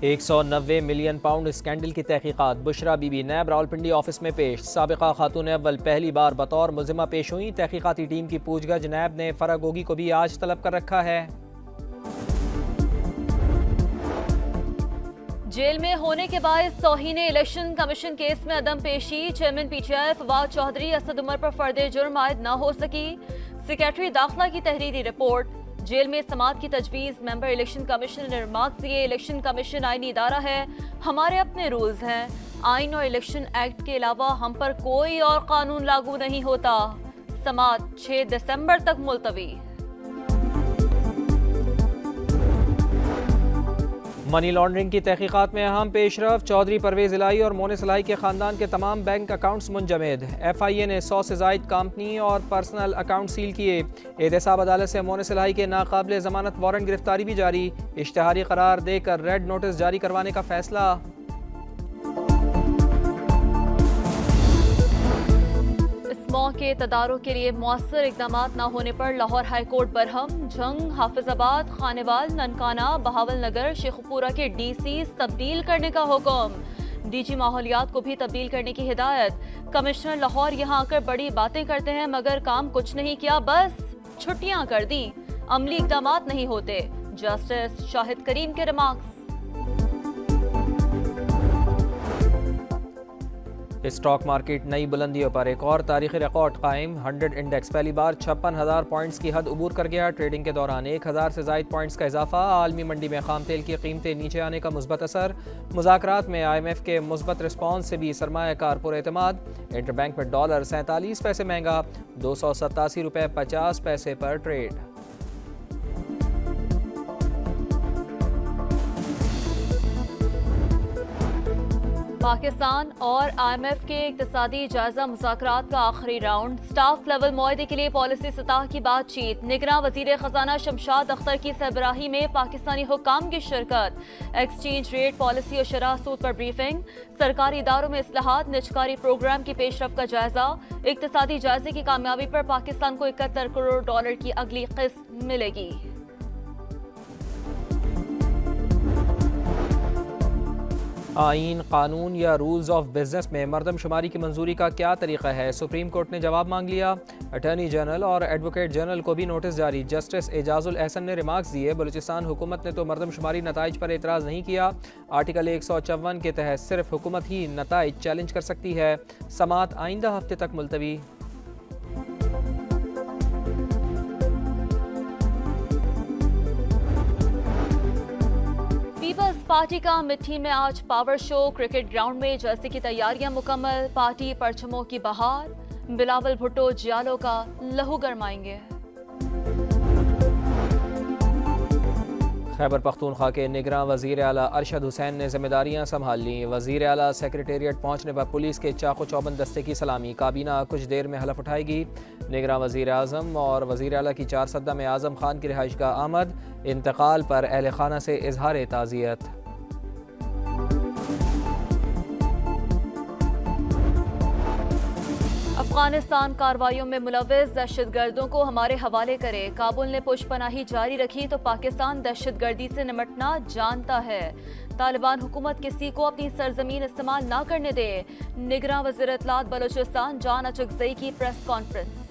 190 million pound scandal کی تحقیقات، Bushra Bibi NAB Rawalpindi office میں پیش، سابقہ خاتون اول پہلی بار بطور ملزمہ پیش ہوئیں، تحقیقاتی ٹیم کی پوچھ گچھ، نیب نے فرح گوگی کو بھی آج طلب کر رکھا ہے۔ جیل میں ہونے کے باعث توہین الیکشن کمیشن کیس میں عدم پیشی، chairman P T I Fawad Chaudhry Asad Umar پر فرد جرم عائد نہ ہو سکی، سیکریٹری داخلہ کی تحریری رپورٹ۔ جیل میں سماعت کی تجویز، ممبر الیکشن کمیشن نے ریمارکس دیے، الیکشن کمیشن آئینی ادارہ ہے، ہمارے اپنے رولز ہیں، آئین اور الیکشن ایکٹ کے علاوہ ہم پر کوئی اور قانون لاگو نہیں ہوتا۔ سماعت 6 دسمبر تک ملتوی۔ منی لانڈرنگ کی تحقیقات میں اہم پیش رفت، چودھری پرویز الہی اور مونس الہی کے خاندان کے تمام بینک اکاؤنٹس منجمد، ایف آئی اے نے 100 سے زائد کمپنی اور پرسنل اکاؤنٹ سیل کیے، احتساب عدالت سے مونس الہی کے ناقابل ضمانت وارنٹ گرفتاری بھی جاری، اشتہاری قرار دے کر ریڈ نوٹس جاری کروانے کا فیصلہ۔ اسماء کے تدارک کے لیے مؤثر اقدامات نہ ہونے پر لاہور ہائی کورٹ برہم، جھنگ، حافظ آباد، خانیوال، ننکانہ، بہاول نگر، شیخ پورہ کے ڈی سیز تبدیل کرنے کا حکم، ڈی جی ماحولیات کو بھی تبدیل کرنے کی ہدایت، کمشنر لاہور یہاں آ کر بڑی باتیں کرتے ہیں مگر کام کچھ نہیں کیا، بس چھٹیاں کر دیں، عملی اقدامات نہیں ہوتے، جسٹس شاہد کریم کے ریمارکس۔ اسٹاک مارکیٹ نئی بلندیوں پر، ایک اور تاریخی ریکارڈ قائم، 100 انڈیکس پہلی بار 56,000 پوائنٹس کی حد عبور کر گیا، ٹریڈنگ کے دوران 1,000 سے زائد پوائنٹس کا اضافہ، عالمی منڈی میں خام تیل کی قیمتیں نیچے آنے کا مثبت اثر، مذاکرات میں آئی ایم ایف کے مثبت رسپانس سے بھی سرمایہ کار پر اعتماد، انٹر بینک میں ڈالر 47 پیسے مہنگا، 287 روپے 50 پیسے پر ٹریڈ۔ پاکستان اور آئی ایم ایف کے اقتصادی جائزہ مذاکرات کا آخری راؤنڈ، سٹاف لیول معاہدے کے لیے پالیسی سطح کی بات چیت، نگراں وزیر خزانہ شمشاد اختر کی سربراہی میں پاکستانی حکام کی شرکت، ایکسچینج ریٹ پالیسی اور شرح سود پر بریفنگ، سرکاری اداروں میں اصلاحات، نجکاری پروگرام کی پیش رفت کا جائزہ، اقتصادی جائزے کی کامیابی پر پاکستان کو 71 کروڑ ڈالر کی اگلی قسط ملے گی۔ آئین، قانون یا رولز آف بزنس میں مردم شماری کی منظوری کا کیا طریقہ ہے؟ سپریم کورٹ نے جواب مانگ لیا، اٹارنی جنرل اور ایڈوکیٹ جنرل کو بھی نوٹس جاری، جسٹس اعجاز الاحسن نے ریمارکس دیے، بلوچستان حکومت نے تو مردم شماری نتائج پر اعتراض نہیں کیا، آرٹیکل 154 کے تحت صرف حکومت ہی نتائج چیلنج کر سکتی ہے، سماعت آئندہ ہفتے تک ملتوی۔ پیپلز پارٹی کا مٹھی میں آج پاور شو، کرکٹ گراؤنڈ میں جلسے کی تیاریاں مکمل، پارٹی پرچموں کی بہار، بلاول بھٹو جیالو کا لہو گرمائیں گے۔ خیبر پختونخوا کے نگراں وزیر اعلیٰ ارشد حسین نے ذمہ داریاں سنبھال لیں، وزیر اعلیٰ سیکریٹریٹ پہنچنے پر پولیس کے چاق و چوبند دستے کی سلامی، کابینہ کچھ دیر میں حلف اٹھائے گی، نگراں وزیر اعظم اور وزیر اعلیٰ کی 4 سدہ میں اعظم خان کی رہائش گاہ آمد، انتقال پر اہل خانہ سے اظہار تعزیت۔ افغانستان کارروائیوں میں ملوث دہشت گردوں کو ہمارے حوالے کرے، کابل نے پشت پناہی جاری رکھی تو پاکستان دہشت گردی سے نمٹنا جانتا ہے، طالبان حکومت کسی کو اپنی سرزمین استعمال نہ کرنے دے، نگراں وزیر اطلاعات بلوچستان جان اچکزئی کی پریس کانفرنس۔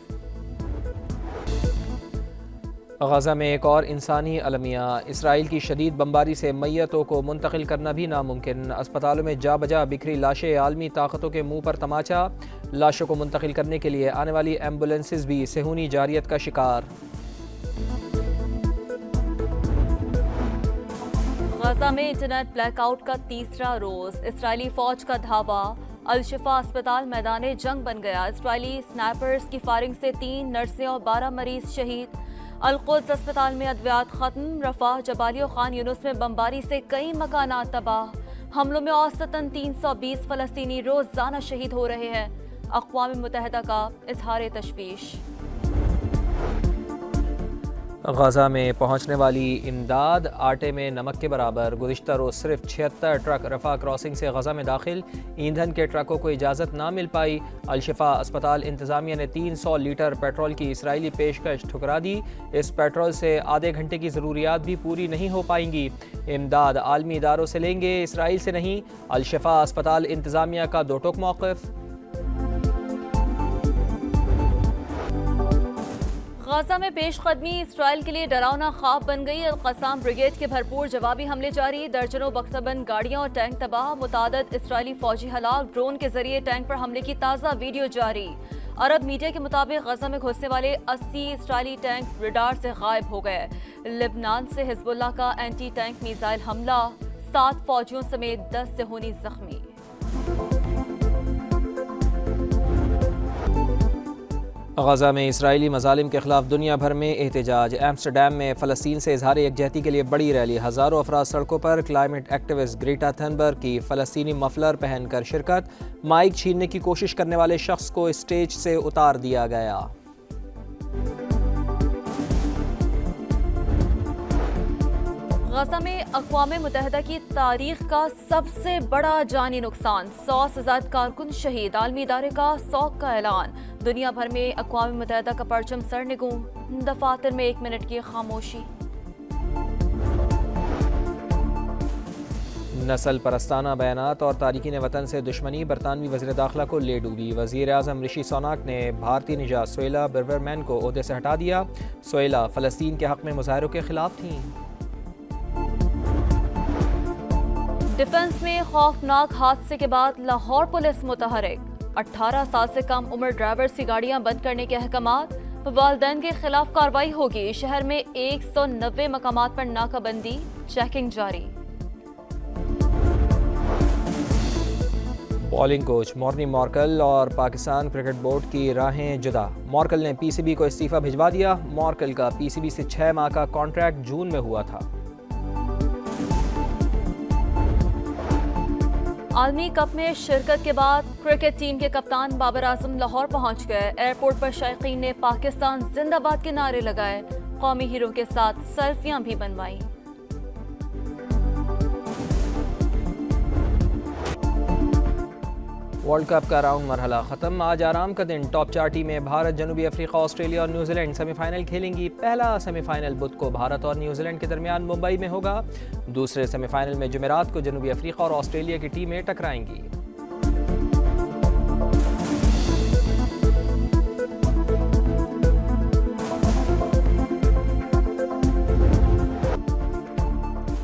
غزہ میں ایک اور انسانی المیہ، اسرائیل کی شدید بمباری سے میتوں کو منتقل کرنا بھی ناممکن، اسپتالوں میں جا بجا بکھری لاشیں، عالمی طاقتوں کے منہ پر تماچا، لاشوں کو منتقل کرنے کے لیے آنے والی ایمبولینسز بھی صہیونی جارحیت کا شکار۔ غزہ میں انٹرنیٹ بلیک آؤٹ کا تیسرا روز، اسرائیلی فوج کا دھاوا، الشفا اسپتال میدان جنگ بن گیا، اسرائیلی سنائپرز کی فائرنگ سے 3 نرسیں اور 12 مریض شہید، القدس اسپتال میں ادویات ختم، رفح، جبالی و خان یونس میں بمباری سے کئی مکانات تباہ، حملوں میں اوسطاً 320 فلسطینی روزانہ شہید ہو رہے ہیں، اقوام متحدہ کا اظہار تشویش۔ غزہ میں پہنچنے والی امداد آٹے میں نمک کے برابر، گزشتہ روز صرف 76 ٹرک رفح کراسنگ سے غزہ میں داخل، ایندھن کے ٹرکوں کو اجازت نہ مل پائی۔ الشفا اسپتال انتظامیہ نے 300 لیٹر پیٹرول کی اسرائیلی پیشکش ٹھکرا دی، اس پیٹرول سے آدھے گھنٹے کی ضروریات بھی پوری نہیں ہو پائیں گی۔ امداد عالمی اداروں سے لیں گے، اسرائیل سے نہیں، الشفا اسپتال انتظامیہ کا دو ٹوک موقف۔ غزہ میں پیش قدمی اسرائیل کے لیے ڈراؤنا خواب بن گئی۔ القسام بریگیڈ کے بھرپور جوابی حملے جاری، درجنوں بختبند گاڑیاں اور ٹینک تباہ، متعدد اسرائیلی فوجی ہلاک، ڈرون کے ذریعے ٹینک پر حملے کی تازہ ویڈیو جاری۔ عرب میڈیا کے مطابق غزہ میں گھسنے والے 80 اسرائیلی ٹینک ریڈار سے غائب ہو گئے۔ لبنان سے حزب اللہ کا اینٹی ٹینک میزائل حملہ، 7 فوجیوں سمیت 10 صہیونی زخمی۔ غزہ میں اسرائیلی مظالم کے خلاف دنیا بھر میں احتجاج، ایمسٹرڈیم میں فلسطین سے اظہار یکجہتی کے لیے بڑی ریلی، ہزاروں افراد سڑکوں پر، کلائمیٹ ایکٹیوسٹ گریٹا تھنبرگ کی فلسطینی مفلر پہن کر شرکت، مائک چھیننے کی کوشش کرنے والے شخص کو اسٹیج سے اتار دیا گیا۔ غزہ میں اقوام متحدہ کی تاریخ کا سب سے بڑا جانی نقصان، 100 سے زائد کارکن شہید، عالمی ادارے کا سوگ کا اعلان، دنیا بھر میں اقوام متحدہ کا پرچم سرنگوں، دفاتر میں 1 منٹ کی خاموشی۔ نسل پرستانہ بیانات اور تارکین وطن سے دشمنی برطانوی وزیر داخلہ کو لے ڈوبی، وزیر اعظم رشی سوناک نے بھارتی نژاد سویلا برورمین کو عہدے سے ہٹا دیا، سویلا فلسطین کے حق میں مظاہروں کے خلاف تھیں۔ ڈیفنس میں خوفناک حادثے کے بعد لاہور پولیس متحرک، 18 سال سے کم عمر ڈرائیورز کی گاڑیاں بند کرنے کے احکامات، والدین کے خلاف کارروائی ہوگی، شہر میں 190 مقامات پر ناکہ بندی، چیکنگ جاری۔ بولنگ کوچ مورنی مارکل اور پاکستان کرکٹ بورڈ کی راہیں جدا، مارکل نے پی سی بی کو استعفیٰ بھجوا دیا، مارکل کا پی سی بی سے 6 ماہ کا کانٹریکٹ جون میں ہوا تھا۔ عالمی کپ میں شرکت کے بعد کرکٹ ٹیم کے کپتان بابر اعظم لاہور پہنچ گئے، ایئرپورٹ پر شائقین نے پاکستان زندہ باد کے نعرے لگائے، قومی ہیرو کے ساتھ سیلفیاں بھی بنوائیں۔ ورلڈ کپ کا راؤنڈ مرحلہ ختم، آج آرام کا دن، ٹاپ 4 ٹیمیں بھارت، جنوبی افریقہ، آسٹریلیا اور نیوزی لینڈ سیمی فائنل کھیلیں گی۔ پہلا سیمی فائنل بدھ کو بھارت اور نیوزی لینڈ کے درمیان ممبئی میں ہوگا، دوسرے سیمی فائنل میں جمعرات کو جنوبی افریقہ اور آسٹریلیا کی ٹیمیں ٹکرائیں گی۔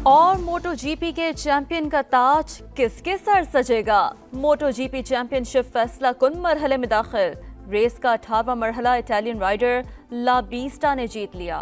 اور موٹو جی پی کے چیمپئن کا تاج کس کے سر سجے گا؟ موٹو جی پی چیمپئن شپ فیصلہ کن مرحلے میں داخل، ریس کا 18واں مرحلہ اٹالین رائیڈر لا بیسٹا نے جیت لیا۔